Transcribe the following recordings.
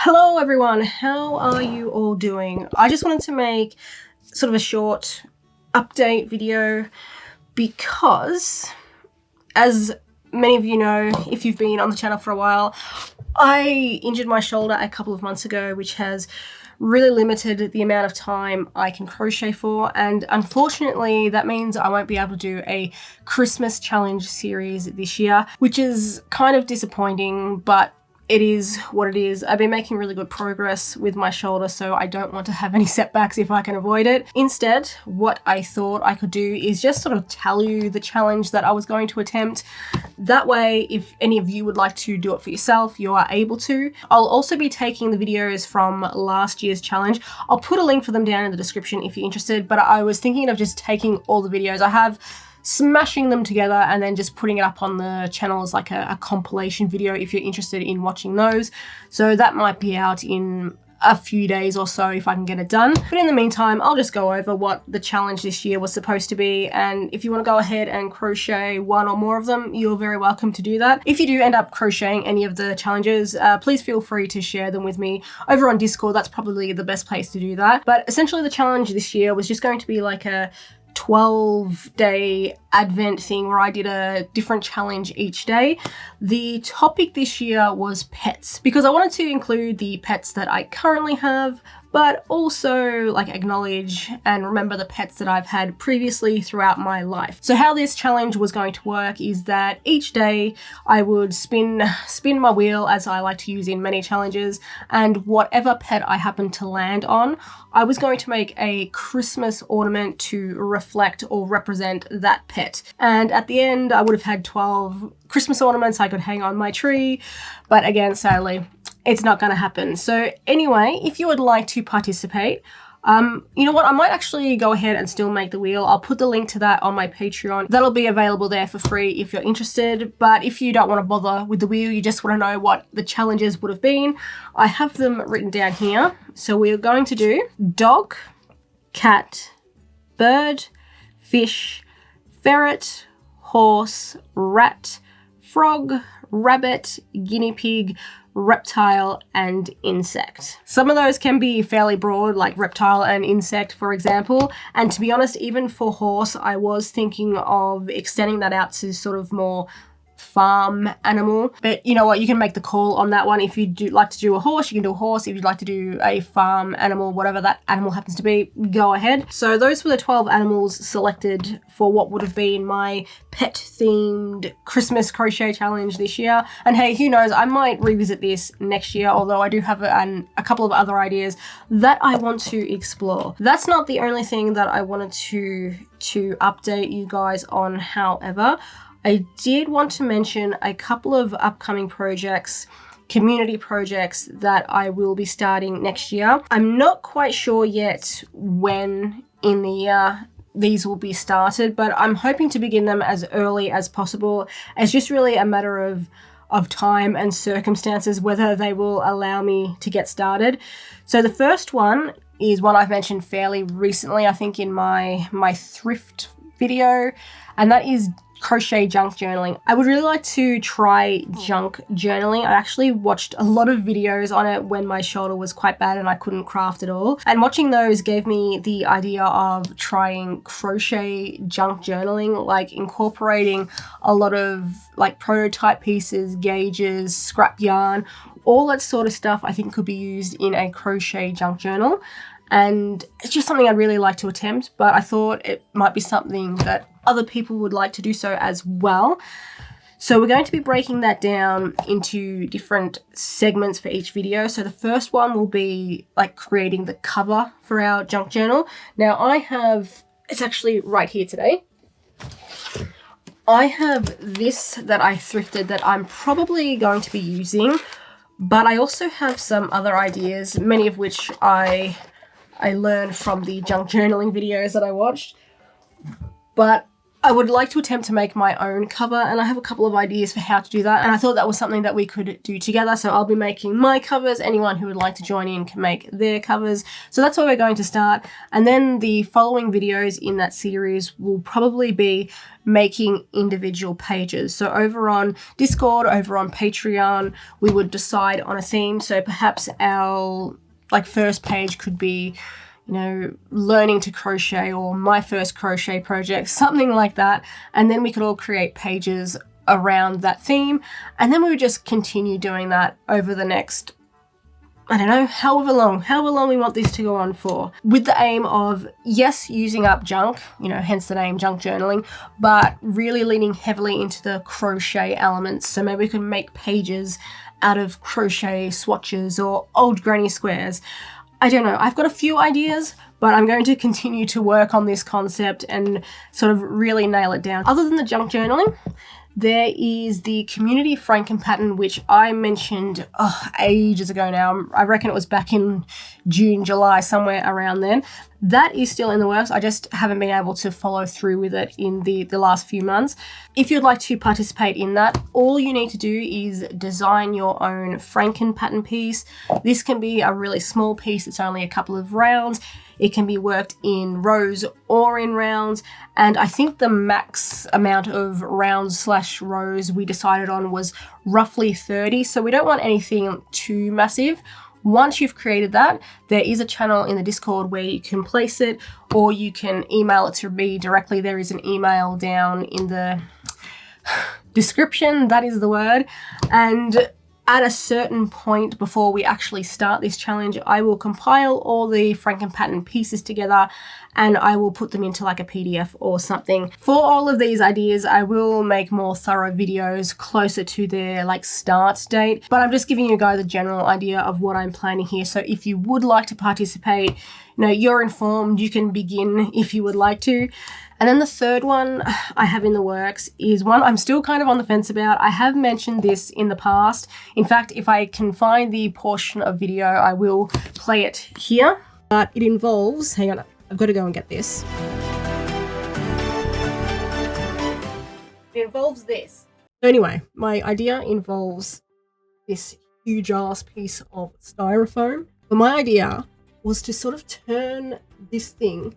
Hello everyone, how are you all doing? I just wanted to make sort of a short update video because, as many of you know, if you've been on the channel for a while, I injured my shoulder a couple of months ago, which has really limited the amount of time I can crochet for, and unfortunately that means I won't be able to do a Christmas challenge series this year, which is kind of disappointing, but it is what it is. I've been making really good progress with my shoulder, so I don't want to have any setbacks if I can avoid it. Instead, what I thought I could do is just sort of tell you the challenge that I was going to attempt. That way, if any of you would like to do it for yourself, you are able to. I'll also be taking the videos from last year's challenge. I'll put a link for them down in the description if you're interested, but I was thinking of just taking all the videos I have, smashing them together and then just putting it up on the channel as like a compilation video if you're interested in watching those. So that might be out in a few days or so if I can get it done. But in the meantime, I'll just go over what the challenge this year was supposed to be, and if you want to go ahead and crochet one or more of them, you're very welcome to do that. If you do end up crocheting any of the challenges, please feel free to share them with me over on Discord. That's probably the best place to do that. But essentially the challenge this year was just going to be like a 12-day advent thing where I did a different challenge each day. The topic this year was pets, because I wanted to include the pets that I currently have, but also like acknowledge and remember the pets that I've had previously throughout my life. So how this challenge was going to work is that each day I would spin my wheel, as I like to use in many challenges, and whatever pet I happened to land on, I was going to make a Christmas ornament to reflect or represent that pet. And at the end, I would have had 12 Christmas ornaments I could hang on my tree, but again, sadly, it's not going to happen. So anyway, if you would like to participate, you know what, I might actually go ahead and still make the wheel. I'll put the link to that on my Patreon. That'll be available there for free if you're interested. But if you don't want to bother with the wheel, you just want to know what the challenges would have been, I have them written down here. So we're going to do dog, cat, bird, fish, ferret, horse, rat, frog, rabbit, guinea pig, reptile, and insect. Some of those can be fairly broad, like reptile and insect, for example. And to be honest, even for horse, I was thinking of extending that out to sort of more farm animal. But you know what, you can make the call on that one. If you do like to do a horse, you can do a horse. If you'd like to do a farm animal, whatever that animal happens to be, go ahead. So those were the 12 animals selected for what would have been my pet themed Christmas crochet challenge this year. And hey, who knows, I might revisit this next year, although I do have a couple of other ideas that I want to explore. That's not the only thing that I wanted to update you guys on, however. I did want to mention a couple of upcoming projects, community projects that I will be starting next year. I'm not quite sure yet when in the year these will be started, but I'm hoping to begin them as early as possible. It's just really a matter of time and circumstances whether they will allow me to get started. So the first one is one I've mentioned fairly recently, I think in my thrift video, and that is crochet junk journaling. I would really like to try junk journaling. I actually watched a lot of videos on it when my shoulder was quite bad and I couldn't craft at all. And watching those gave me the idea of trying crochet junk journaling, like incorporating a lot of like prototype pieces, gauges, scrap yarn, all that sort of stuff I think could be used in a crochet junk journal. And it's just something I'd really like to attempt, but I thought it might be something that other people would like to do so as well. So we're going to be breaking that down into different segments for each video. So the first one will be like creating the cover for our junk journal. Now it's actually right here today. I have this that I thrifted that I'm probably going to be using, but I also have some other ideas, many of which I learned from the junk journaling videos that I watched. But I would like to attempt to make my own cover, and I have a couple of ideas for how to do that, and I thought that was something that we could do together. So I'll be making my covers. Anyone who would like to join in can make their covers. So that's where we're going to start. And then the following videos in that series will probably be making individual pages. So over on Discord, over on Patreon, we would decide on a theme. So perhaps our first page could be, you know, learning to crochet or my first crochet project, something like that. And then we could all create pages around that theme. And then we would just continue doing that over the next, I don't know, however long we want this to go on for, with the aim of, yes, using up junk, you know, hence the name junk journaling, but really leaning heavily into the crochet elements. So maybe we can make pages out of crochet swatches or old granny squares. I don't know. I've got a few ideas, but I'm going to continue to work on this concept and sort of really nail it down. Other than the junk journaling, there is the community Franken-pattern, which I mentioned ages ago now. I reckon it was back in June, July, somewhere around then. That is still in the works. I just haven't been able to follow through with it in the last few months. If you'd like to participate in that, all you need to do is design your own Franken-pattern piece. This can be a really small piece. It's only a couple of rounds. It can be worked in rows or in rounds. And I think the max amount of rounds/rows we decided on was roughly 30. So we don't want anything too massive. Once you've created that, there is a channel in the Discord where you can place it, or you can email it to me directly. There is an email down in the description, that is the word. And at a certain point before we actually start this challenge, I will compile all the Franken-pattern pieces together and I will put them into like a PDF or something. For all of these ideas, I will make more thorough videos closer to their start date, but I'm just giving you guys a general idea of what I'm planning here. So if you would like to participate, you know, you're informed, you can begin if you would like to. And then the third one I have in the works is one I'm still kind of on the fence about. I have mentioned this in the past. In fact, if I can find the portion of video, I will play it here. But it involves, hang on, I've got to go and get this. It involves this. So anyway, my idea involves this huge ass piece of styrofoam. But my idea was to sort of turn this thing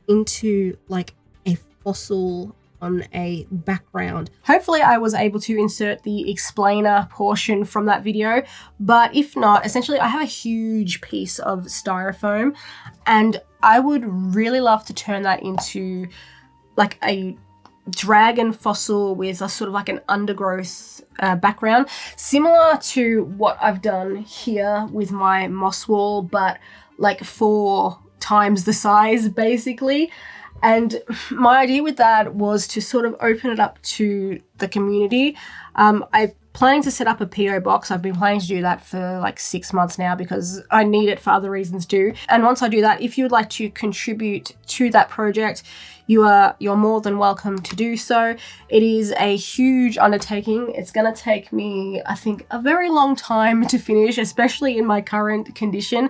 into like a fossil on a background. Hopefully I was able to insert the explainer portion from that video, but if not, essentially I have a huge piece of styrofoam and I would really love to turn that into like a dragon fossil with a sort of like an undergrowth background, similar to what I've done here with my moss wall, but like 4 times the size basically. And my idea with that was to sort of open it up to the community. I'm planning to set up a PO box. I've been planning to do that for like 6 months now because I need it for other reasons too. And once I do that, if you'd like to contribute to that project, you're more than welcome to do so. It is a huge undertaking. It's going to take me, I think, a very long time to finish, especially in my current condition.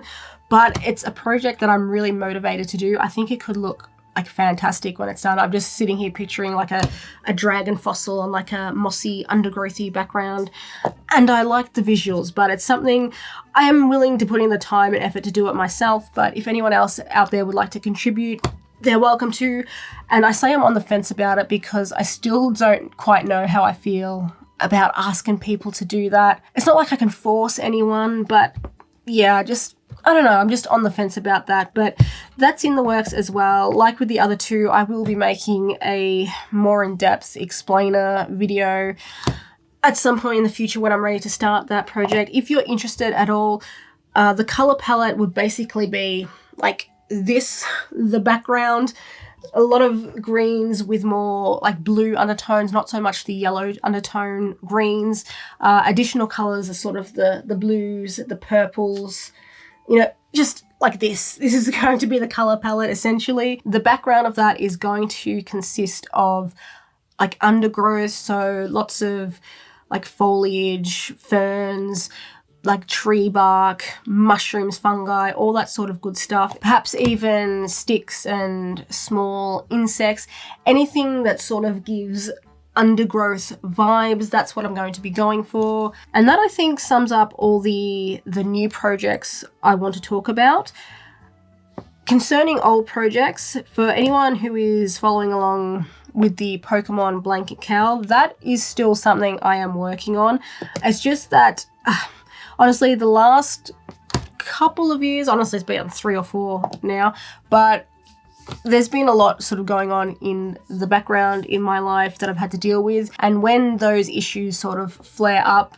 But it's a project that I'm really motivated to do. I think it could look like fantastic when it's done. I'm just sitting here picturing like a dragon fossil on like a mossy, undergrowthy background. And I like the visuals, but it's something I am willing to put in the time and effort to do it myself. But if anyone else out there would like to contribute, they're welcome to. And I say I'm on the fence about it because I still don't quite know how I feel about asking people to do that. It's not like I can force anyone, but yeah, I don't know, I'm just on the fence about that, but that's in the works as well. Like with the other two, I will be making a more in-depth explainer video at some point in the future when I'm ready to start that project. If you're interested at all, the color palette would basically be like this, the background, a lot of greens with more like blue undertones, not so much the yellow undertone greens. Additional colors are sort of the blues, the purples, you know, just like this. This is going to be the color palette essentially. The background of that is going to consist of like undergrowth, so lots of like foliage, ferns, like tree bark, mushrooms, fungi, all that sort of good stuff. Perhaps even sticks and small insects, anything that sort of gives undergrowth vibes. That's what I'm going to be going for. And that, I think, sums up all the new projects I want to talk about. Concerning old projects, for anyone who is following along with the Pokemon blanket cowl, that is still something I am working on. It's just that honestly, the last couple of years, honestly, it's been 3 or 4 now, but there's been a lot sort of going on in the background in my life that I've had to deal with. And when those issues sort of flare up,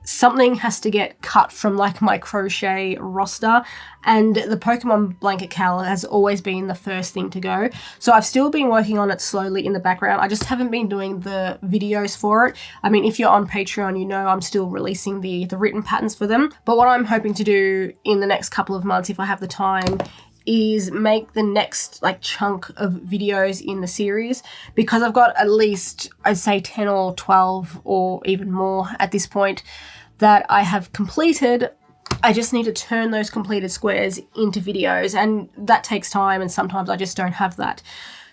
something has to get cut from like my crochet roster, and the Pokemon blanket cowl has always been the first thing to go. So I've still been working on it slowly in the background. I just haven't been doing the videos for it. I mean, if you're on Patreon, you know I'm still releasing the written patterns for them. But what I'm hoping to do in the next couple of months, if I have the time, is make the next like chunk of videos in the series, because I've got at least, I'd say 10 or 12 or even more at this point that I have completed. I just need to turn those completed squares into videos, and that takes time, and sometimes I just don't have that.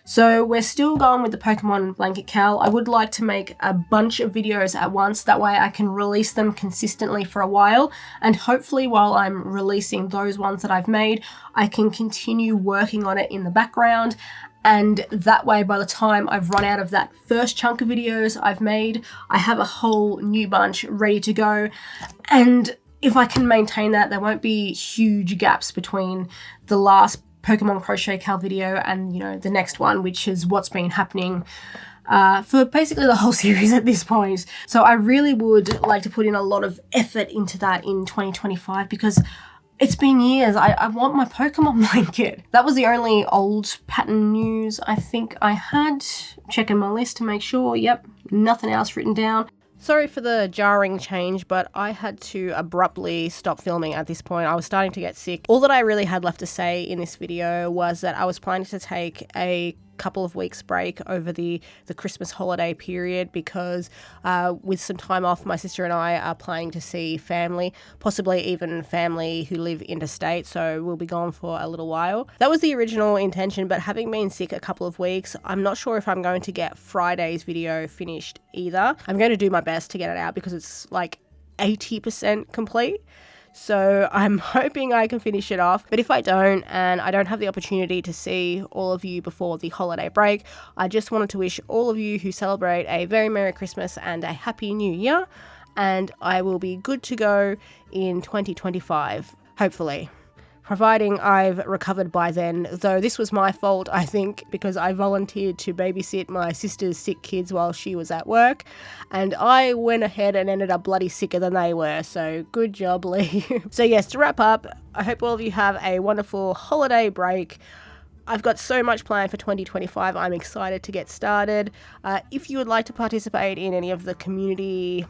So we're still going with the Pokemon blanket cowl. I would like to make a bunch of videos at once. That way I can release them consistently for a while. And hopefully while I'm releasing those ones that I've made, I can continue working on it in the background. And that way, by the time I've run out of that first chunk of videos I've made, I have a whole new bunch ready to go. And if I can maintain that, there won't be huge gaps between the last Pokemon crochet cowl video and, you know, the next one, which is what's been happening for basically the whole series at this point. So I really would like to put in a lot of effort into that in 2025, because it's been years. I want my Pokemon blanket. That was the only old pattern news I think I had. Checking my list to make sure. Yep, nothing else written down. Sorry for the jarring change, but I had to abruptly stop filming at this point. I was starting to get sick. All that I really had left to say in this video was that I was planning to take a couple of weeks break over the Christmas holiday period, because with some time off, my sister and I are planning to see family, possibly even family who live interstate, so we'll be gone for a little while. That was the original intention, but having been sick a couple of weeks, I'm not sure if I'm going to get Friday's video finished either. I'm going to do my best to get it out because it's like 80% complete. So I'm hoping I can finish it off. But if I don't, and I don't have the opportunity to see all of you before the holiday break, I just wanted to wish all of you who celebrate a very Merry Christmas and a Happy New Year. And I will be good to go in 2025, hopefully. Providing I've recovered by then, though this was my fault, I think, because I volunteered to babysit my sister's sick kids while she was at work, and I went ahead and ended up bloody sicker than they were, so good job, Lee. So yes, to wrap up, I hope all of you have a wonderful holiday break. I've got so much planned for 2025. I'm excited to get started. If you would like to participate in any of the community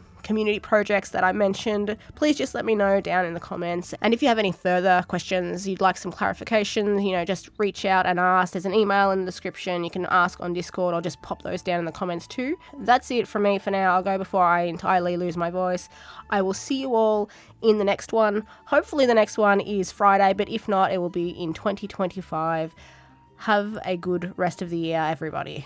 projects that I mentioned, please just let me know down in the comments. And if you have any further questions, you'd like some clarification, you know, just reach out and ask. There's an email in the description. You can ask on Discord or just pop those down in the comments too. That's it from me for now. I'll go before I entirely lose my voice. I will see you all in the next one. Hopefully the next one is Friday, but if not, it will be in 2025. Have a good rest of the year, everybody.